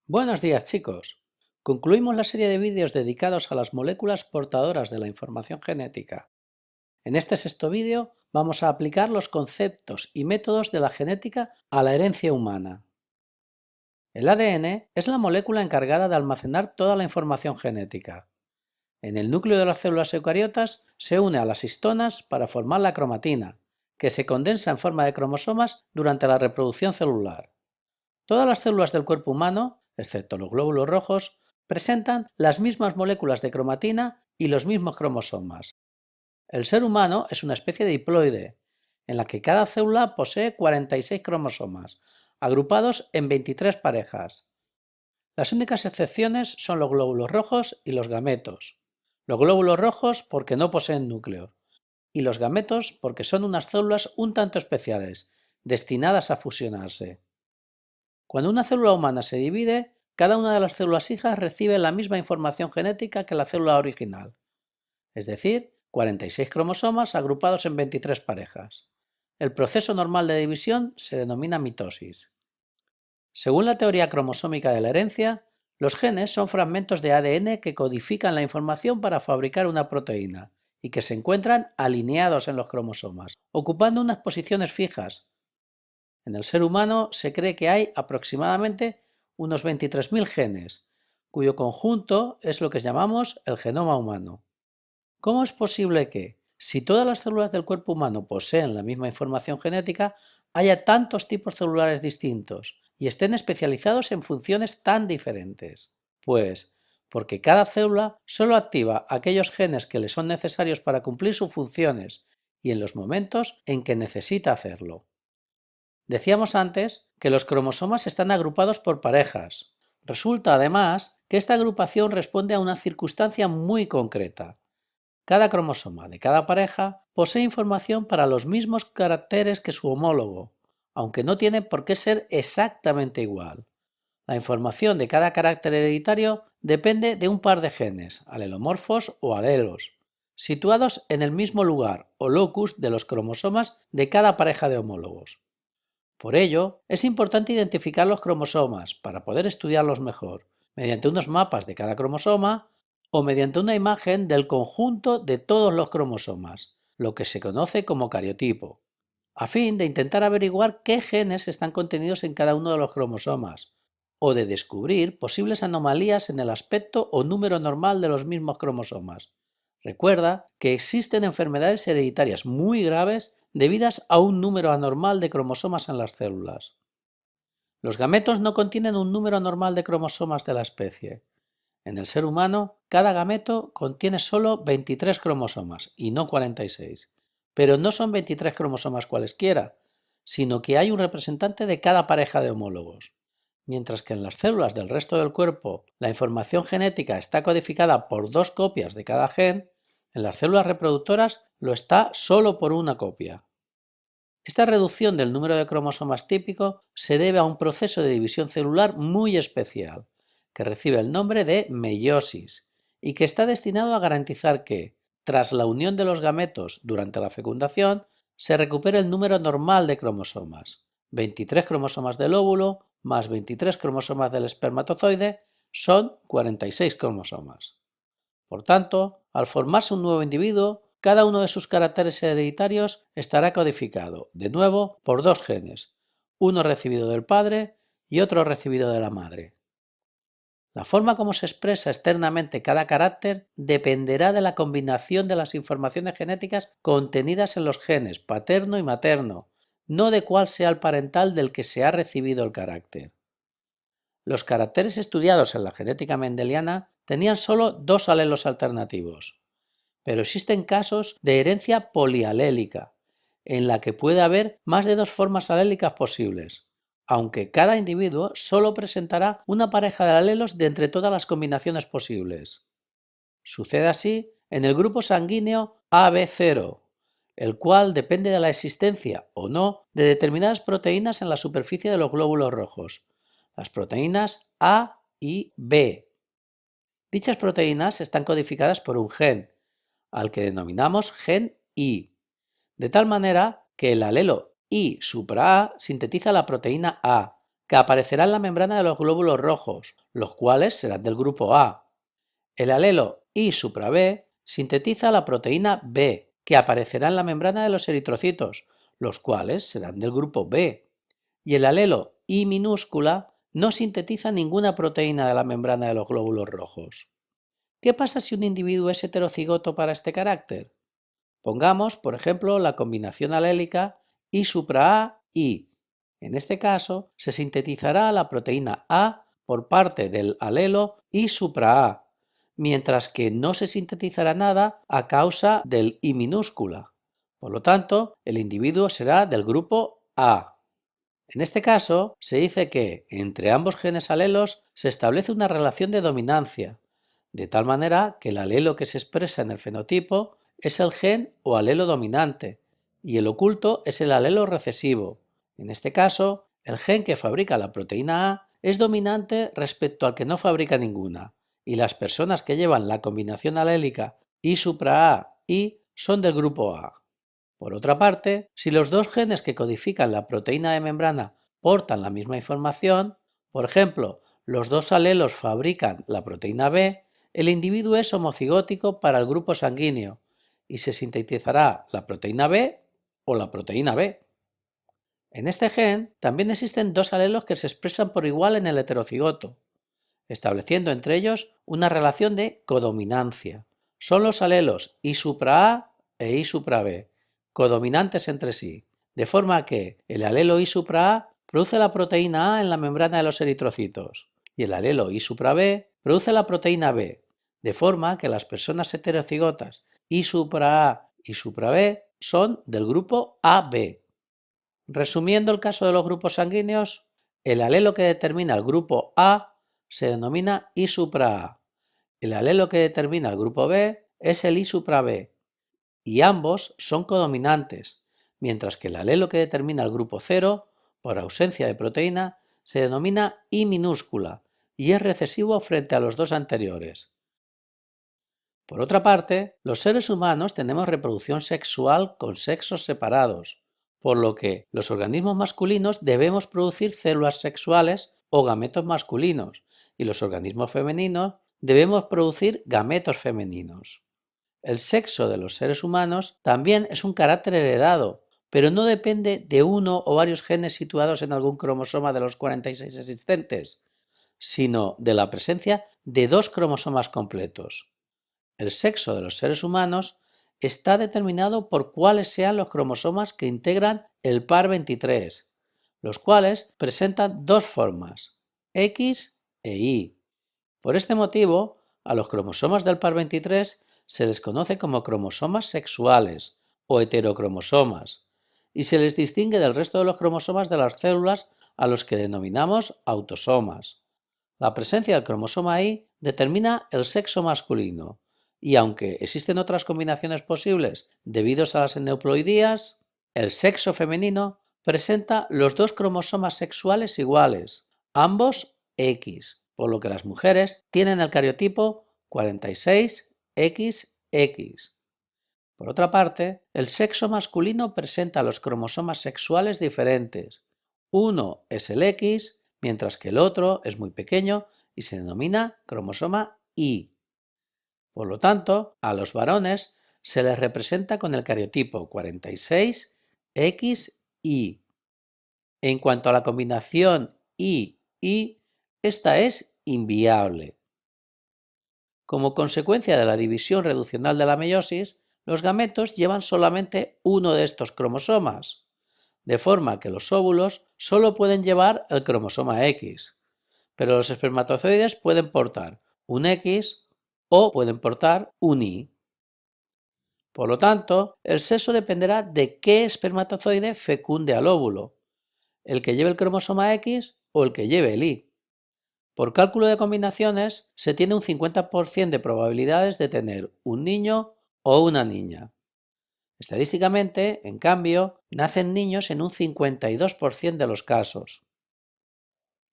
Buenos días, chicos. Concluimos la serie de vídeos dedicados a las moléculas portadoras de la información genética. En este sexto vídeo vamos a aplicar los conceptos y métodos de la genética a la herencia humana. El ADN es la molécula encargada de almacenar toda la información genética. En el núcleo de las células eucariotas se une a las histonas para formar la cromatina, que se condensa en forma de cromosomas durante la reproducción celular. Todas las células del cuerpo humano, excepto los glóbulos rojos, presentan las mismas moléculas de cromatina y los mismos cromosomas. El ser humano es una especie de diploide, en la que cada célula posee 46 cromosomas, agrupados en 23 parejas. Las únicas excepciones son los glóbulos rojos y los gametos. Los glóbulos rojos porque no poseen núcleo, y los gametos porque son unas células un tanto especiales, destinadas a fusionarse. Cuando una célula humana se divide, cada una de las células hijas recibe la misma información genética que la célula original, es decir, 46 cromosomas agrupados en 23 parejas. El proceso normal de división se denomina mitosis. Según la teoría cromosómica de la herencia, los genes son fragmentos de ADN que codifican la información para fabricar una proteína y que se encuentran alineados en los cromosomas, ocupando unas posiciones fijas. En el ser humano se cree que hay aproximadamente unos 23.000 genes, cuyo conjunto es lo que llamamos el genoma humano. ¿Cómo es posible que, si todas las células del cuerpo humano poseen la misma información genética, haya tantos tipos celulares distintos y estén especializados en funciones tan diferentes? Pues porque cada célula solo activa aquellos genes que le son necesarios para cumplir sus funciones y en los momentos en que necesita hacerlo. Decíamos antes que los cromosomas están agrupados por parejas. Resulta además que esta agrupación responde a una circunstancia muy concreta. Cada cromosoma de cada pareja posee información para los mismos caracteres que su homólogo, aunque no tiene por qué ser exactamente igual. La información de cada carácter hereditario depende de un par de genes, alelomorfos o alelos, situados en el mismo lugar o locus de los cromosomas de cada pareja de homólogos. Por ello, es importante identificar los cromosomas para poder estudiarlos mejor, mediante unos mapas de cada cromosoma o mediante una imagen del conjunto de todos los cromosomas, lo que se conoce como cariotipo, a fin de intentar averiguar qué genes están contenidos en cada uno de los cromosomas, o de descubrir posibles anomalías en el aspecto o número normal de los mismos cromosomas. Recuerda que existen enfermedades hereditarias muy graves debidas a un número anormal de cromosomas en las células. Los gametos no contienen un número normal de cromosomas de la especie. En el ser humano, cada gameto contiene solo 23 cromosomas y no 46. Pero no son 23 cromosomas cualesquiera, sino que hay un representante de cada pareja de homólogos. Mientras que en las células del resto del cuerpo la información genética está codificada por 2 copias de cada gen, en las células reproductoras lo está solo por una copia. Esta reducción del número de cromosomas típico se debe a un proceso de división celular muy especial, que recibe el nombre de meiosis y que está destinado a garantizar que, tras la unión de los gametos durante la fecundación, se recupere el número normal de cromosomas. 23 cromosomas del óvulo más 23 cromosomas del espermatozoide son 46 cromosomas. Por tanto, al formarse un nuevo individuo, cada uno de sus caracteres hereditarios estará codificado, de nuevo, por 2 genes, uno recibido del padre y otro recibido de la madre. La forma como se expresa externamente cada carácter dependerá de la combinación de las informaciones genéticas contenidas en los genes paterno y materno, no de cuál sea el parental del que se ha recibido el carácter. Los caracteres estudiados en la genética mendeliana tenían solo 2 alelos alternativos, pero existen casos de herencia polialélica, en la que puede haber más de 2 formas alélicas posibles, aunque cada individuo solo presentará una pareja de alelos de entre todas las combinaciones posibles. Sucede así en el grupo sanguíneo AB0, el cual depende de la existencia o no de determinadas proteínas en la superficie de los glóbulos rojos, las proteínas A y B. Dichas proteínas están codificadas por un gen, al que denominamos gen I, de tal manera que el alelo I supra A sintetiza la proteína A, que aparecerá en la membrana de los glóbulos rojos, los cuales serán del grupo A. El alelo I supra B sintetiza la proteína B, que aparecerá en la membrana de los eritrocitos, los cuales serán del grupo B. Y el alelo I minúscula no sintetiza ninguna proteína de la membrana de los glóbulos rojos. ¿Qué pasa si un individuo es heterocigoto para este carácter? Pongamos, por ejemplo, la combinación alélica I supra A I. En este caso, se sintetizará la proteína A por parte del alelo I supra A, mientras que no se sintetizará nada a causa del I minúscula. Por lo tanto, el individuo será del grupo A. En este caso, se dice que entre ambos genes alelos se establece una relación de dominancia, de tal manera que el alelo que se expresa en el fenotipo es el gen o alelo dominante y el oculto es el alelo recesivo. En este caso, el gen que fabrica la proteína A es dominante respecto al que no fabrica ninguna, y las personas que llevan la combinación alélica I supra A I son del grupo A. Por otra parte, si los dos genes que codifican la proteína de membrana portan la misma información, por ejemplo, los dos alelos fabrican la proteína B, el individuo es homocigótico para el grupo sanguíneo y se sintetizará la proteína B o la proteína B. En este gen también existen dos alelos que se expresan por igual en el heterocigoto, estableciendo entre ellos una relación de codominancia. Son los alelos I supra A e I supra B, codominantes entre sí, de forma que el alelo I supra A produce la proteína A en la membrana de los eritrocitos y el alelo I supra B produce la proteína B, de forma que las personas heterocigotas I supra A y supra B son del grupo AB. Resumiendo el caso de los grupos sanguíneos, el alelo que determina el grupo A se denomina I supra A. El alelo que determina el grupo B es el I supra B, y ambos son codominantes, mientras que el alelo que determina el grupo 0, por ausencia de proteína, se denomina I minúscula y es recesivo frente a los dos anteriores. Por otra parte, los seres humanos tenemos reproducción sexual con sexos separados, por lo que los organismos masculinos debemos producir células sexuales o gametos masculinos, y los organismos femeninos debemos producir gametos femeninos. El sexo de los seres humanos también es un carácter heredado, pero no depende de uno o varios genes situados en algún cromosoma de los 46 existentes, sino de la presencia de dos cromosomas completos. El sexo de los seres humanos está determinado por cuáles sean los cromosomas que integran el par 23, los cuales presentan dos formas, X e Y. Por este motivo, a los cromosomas del par 23 se les conoce como cromosomas sexuales o heterocromosomas, y se les distingue del resto de los cromosomas de las células a los que denominamos autosomas. La presencia del cromosoma Y determina el sexo masculino, y aunque existen otras combinaciones posibles debido a las aneuploidías, el sexo femenino presenta los dos cromosomas sexuales iguales, ambos X, por lo que las mujeres tienen el cariotipo 46XX. Por otra parte, el sexo masculino presenta los cromosomas sexuales diferentes. Uno es el X, mientras que el otro es muy pequeño y se denomina cromosoma Y. Por lo tanto, a los varones se les representa con el cariotipo 46XY. En cuanto a la combinación Y, esta es inviable. Como consecuencia de la división reduccional de la meiosis, los gametos llevan solamente uno de estos cromosomas, de forma que los óvulos solo pueden llevar el cromosoma X, pero los espermatozoides pueden portar un X o pueden portar un Y. Por lo tanto, el sexo dependerá de qué espermatozoide fecunde al óvulo, el que lleve el cromosoma X o el que lleve el Y. Por cálculo de combinaciones, se tiene un 50% de probabilidades de tener un niño o una niña. Estadísticamente, en cambio, nacen niños en un 52% de los casos.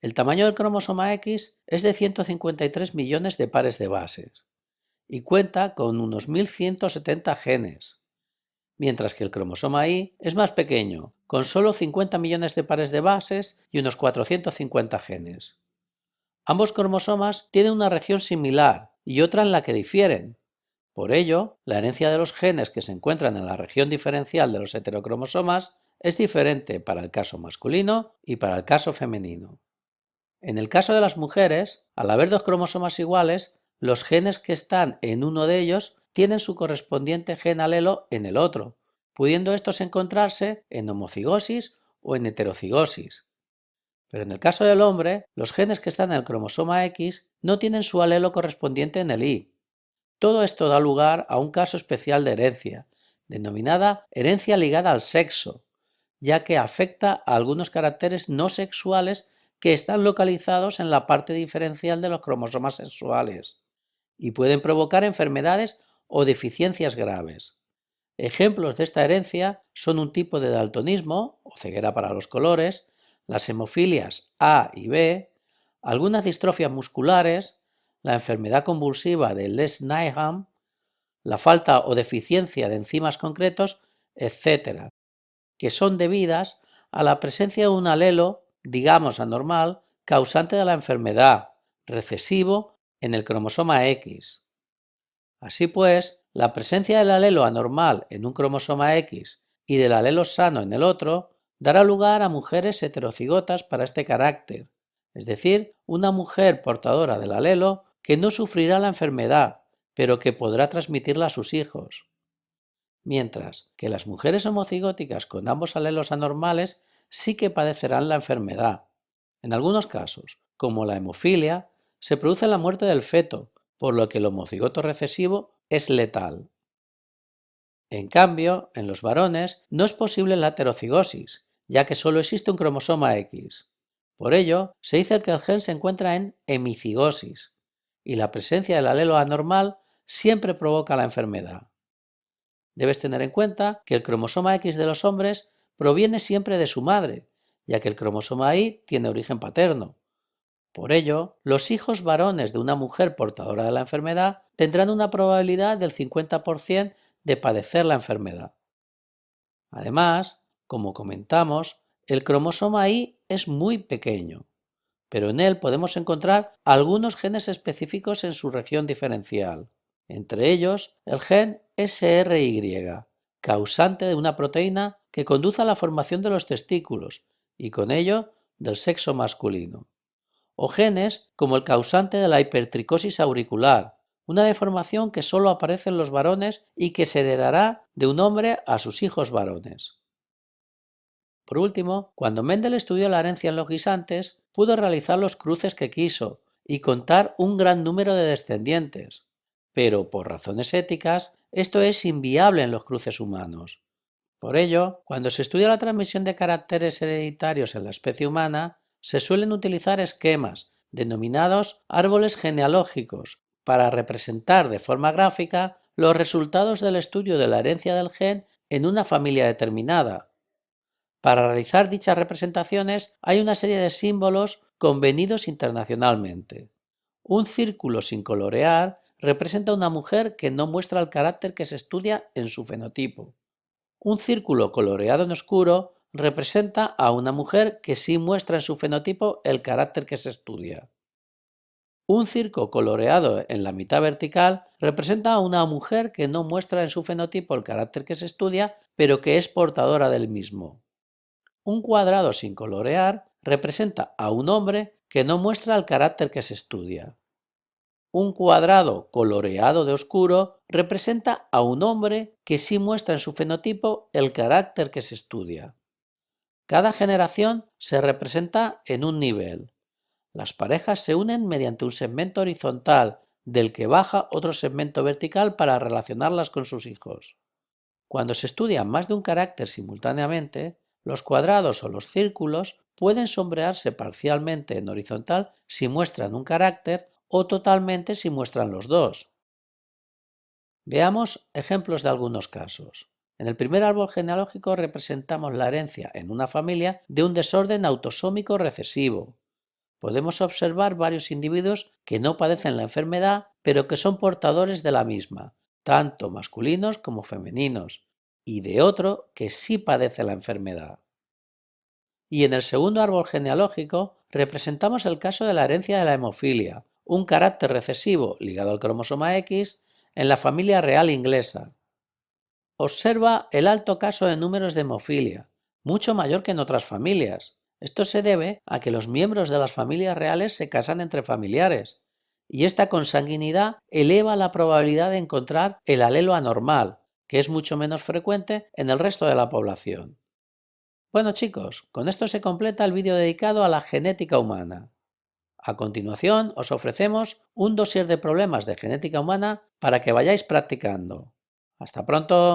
El tamaño del cromosoma X es de 153 millones de pares de bases y cuenta con unos 1170 genes, mientras que el cromosoma Y es más pequeño, con solo 50 millones de pares de bases y unos 450 genes. Ambos cromosomas tienen una región similar y otra en la que difieren. Por ello, la herencia de los genes que se encuentran en la región diferencial de los heterocromosomas es diferente para el caso masculino y para el caso femenino. En el caso de las mujeres, al haber dos cromosomas iguales, los genes que están en uno de ellos tienen su correspondiente gen alelo en el otro, pudiendo estos encontrarse en homocigosis o en heterocigosis. Pero en el caso del hombre, los genes que están en el cromosoma X no tienen su alelo correspondiente en el Y. Todo esto da lugar a un caso especial de herencia, denominada herencia ligada al sexo, ya que afecta a algunos caracteres no sexuales que están localizados en la parte diferencial de los cromosomas sexuales y pueden provocar enfermedades o deficiencias graves. Ejemplos de esta herencia son un tipo de daltonismo o ceguera para los colores, las hemofilias A y B, algunas distrofias musculares, la enfermedad convulsiva de Lesch-Nyhan, la falta o deficiencia de enzimas concretos, etc., que son debidas a la presencia de un alelo, digamos anormal, causante de la enfermedad, recesivo, en el cromosoma X. Así pues, la presencia del alelo anormal en un cromosoma X y del alelo sano en el otro dará lugar a mujeres heterocigotas para este carácter, es decir, una mujer portadora del alelo que no sufrirá la enfermedad, pero que podrá transmitirla a sus hijos. Mientras que las mujeres homocigóticas con ambos alelos anormales sí que padecerán la enfermedad. En algunos casos, como la hemofilia, se produce la muerte del feto, por lo que el homocigoto recesivo es letal. En cambio, en los varones no es posible la heterocigosis, ya que solo existe un cromosoma X. Por ello, se dice que el gen se encuentra en hemicigosis, y la presencia del alelo anormal siempre provoca la enfermedad. Debes tener en cuenta que el cromosoma X de los hombres proviene siempre de su madre, ya que el cromosoma Y tiene origen paterno. Por ello, los hijos varones de una mujer portadora de la enfermedad tendrán una probabilidad del 50% de padecer la enfermedad. Además, como comentamos, el cromosoma Y es muy pequeño, pero en él podemos encontrar algunos genes específicos en su región diferencial, entre ellos el gen SRY, causante de una proteína que conduce a la formación de los testículos y con ello del sexo masculino, o genes como el causante de la hipertricosis auricular, una deformación que solo aparece en los varones y que se heredará de un hombre a sus hijos varones. Por último, cuando Mendel estudió la herencia en los guisantes, pudo realizar los cruces que quiso y contar un gran número de descendientes, pero por razones éticas esto es inviable en los cruces humanos. Por ello, cuando se estudia la transmisión de caracteres hereditarios en la especie humana, se suelen utilizar esquemas, denominados árboles genealógicos, para representar de forma gráfica los resultados del estudio de la herencia del gen en una familia determinada. Para realizar dichas representaciones hay una serie de símbolos convenidos internacionalmente. Un círculo sin colorear representa a una mujer que no muestra el carácter que se estudia en su fenotipo. Un círculo coloreado en oscuro representa a una mujer que sí muestra en su fenotipo el carácter que se estudia. Un círculo coloreado en la mitad vertical representa a una mujer que no muestra en su fenotipo el carácter que se estudia, pero que es portadora del mismo. Un cuadrado sin colorear representa a un hombre que no muestra el carácter que se estudia. Un cuadrado coloreado de oscuro representa a un hombre que sí muestra en su fenotipo el carácter que se estudia. Cada generación se representa en un nivel. Las parejas se unen mediante un segmento horizontal del que baja otro segmento vertical para relacionarlas con sus hijos. Cuando se estudia más de un carácter simultáneamente, los cuadrados o los círculos pueden sombrearse parcialmente en horizontal si muestran un carácter o totalmente si muestran los dos. Veamos ejemplos de algunos casos. En el primer árbol genealógico representamos la herencia en una familia de un desorden autosómico recesivo. Podemos observar varios individuos que no padecen la enfermedad, pero que son portadores de la misma, tanto masculinos como femeninos, y de otro que sí padece la enfermedad. Y en el segundo árbol genealógico representamos el caso de la herencia de la hemofilia, un carácter recesivo ligado al cromosoma X en la familia real inglesa. Observa el alto caso de números de hemofilia, mucho mayor que en otras familias. Esto se debe a que los miembros de las familias reales se casan entre familiares, y esta consanguinidad eleva la probabilidad de encontrar el alelo anormal, que es mucho menos frecuente en el resto de la población. Bueno chicos, con esto se completa el vídeo dedicado a la genética humana. A continuación os ofrecemos un dossier de problemas de genética humana para que vayáis practicando. ¡Hasta pronto!